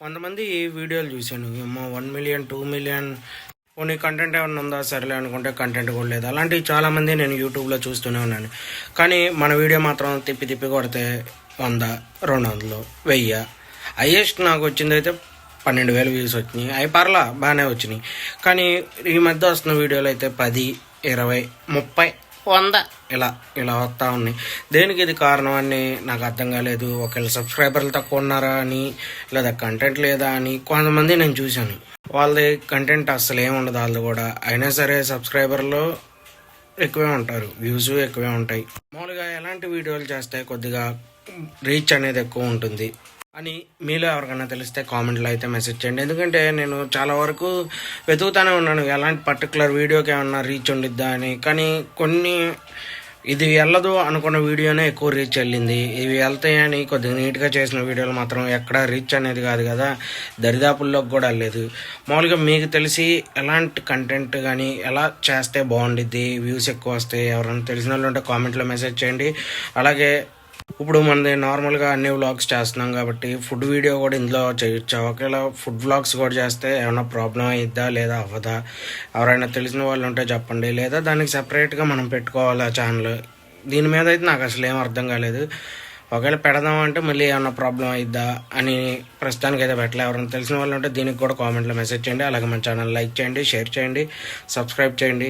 కొంతమంది వీడియోలు చూశాను. ఏమో 1 మిలియన్ 2 మిలియన్ పోనీ కంటెంట్ ఏమన్నా ఉందా సరేలే అనుకుంటే కంటెంట్ కూడా లేదు. అలాంటివి చాలామంది నేను యూట్యూబ్లో చూస్తూనే ఉన్నాను. కానీ మన వీడియో మాత్రం తిప్పి తిప్పి కొడితే 100, 200, 1000 హైయెస్ట్ నాకు వచ్చింది అయితే 12,000 వ్యూస్ వచ్చినాయి. అవి పర్లా బాగానే వచ్చినాయి. కానీ ఈ మధ్య వస్తున్న వీడియోలు అయితే 10, 20, 30, 100 ఇలా ఇలా వస్తూ ఉన్నాయి. దేనికి ఇది కారణం అని నాకు అర్థం కాలేదు. ఒకవేళ సబ్స్క్రైబర్లు తక్కువ ఉన్నారా అని, లేదా కంటెంట్ లేదా అని కొంతమంది నేను చూశాను. వాళ్ళది కంటెంట్ అస్సలు ఏమి ఉండదు. వాళ్ళు కూడా అయినా సరే సబ్స్క్రైబర్లు ఎక్కువే ఉంటారు, వ్యూస్ ఎక్కువే ఉంటాయి. మామూలుగా ఎలాంటి వీడియోలు చేస్తే కొద్దిగా రీచ్ అనేది ఎక్కువ ఉంటుంది అని మీలో ఎవరికైనా తెలిస్తే కామెంట్లో అయితే మెసేజ్ చేయండి. ఎందుకంటే నేను చాలా వరకు వెతుకుతూనే ఉన్నాను ఎలాంటి పర్టికులర్ వీడియోకి ఏమన్నా రీచ్ ఉండిద్దా అని. కానీ కొన్ని ఇది వెళ్ళదు అనుకున్న వీడియోనే ఎక్కువ రీచ్ వెళ్ళింది. ఇవి వెళ్తాయని కొద్దిగా నీట్గా చేసిన వీడియోలు మాత్రం ఎక్కడ రీచ్ అనేది కాదు కదా, దరిదాపుల్లోకి కూడా వెళ్ళలేదు. మామూలుగా మీకు తెలిసి ఎలాంటి కంటెంట్ కానీ ఎలా చేస్తే బాగుండిద్ది, వ్యూస్ ఎక్కువ వస్తాయి, ఎవరైనా తెలిసిన వాళ్ళు ఉంటే కామెంట్లో మెసేజ్ చేయండి. అలాగే ఇప్పుడు మనది నార్మల్గా అన్ని వ్లాగ్స్ చేస్తున్నాం కాబట్టి ఫుడ్ వీడియో కూడా ఇందులో చేయొచ్చా, ఒకవేళ ఫుడ్ వ్లాగ్స్ కూడా చేస్తే ఏమైనా ప్రాబ్లం అయిద్దా లేదా అవ్వదా, ఎవరైనా తెలిసిన వాళ్ళు ఉంటే చెప్పండి. లేదా దానికి సపరేట్గా మనం పెట్టుకోవాలి ఛానల్. దీని మీద అయితే నాకు అసలు ఏం అర్థం కాలేదు. ఒకవేళ పెడదామంటే మళ్ళీ ఏమైనా ప్రాబ్లం అయిద్దా అని ప్రస్తుతానికి అయితే పెట్టలే. ఎవరైనా తెలిసిన వాళ్ళు ఉంటే దీనికి కూడా కామెంట్లో మెసేజ్ చేయండి. అలాగే మన ఛానల్ లైక్ చేయండి, షేర్ చేయండి, సబ్స్క్రైబ్ చేయండి.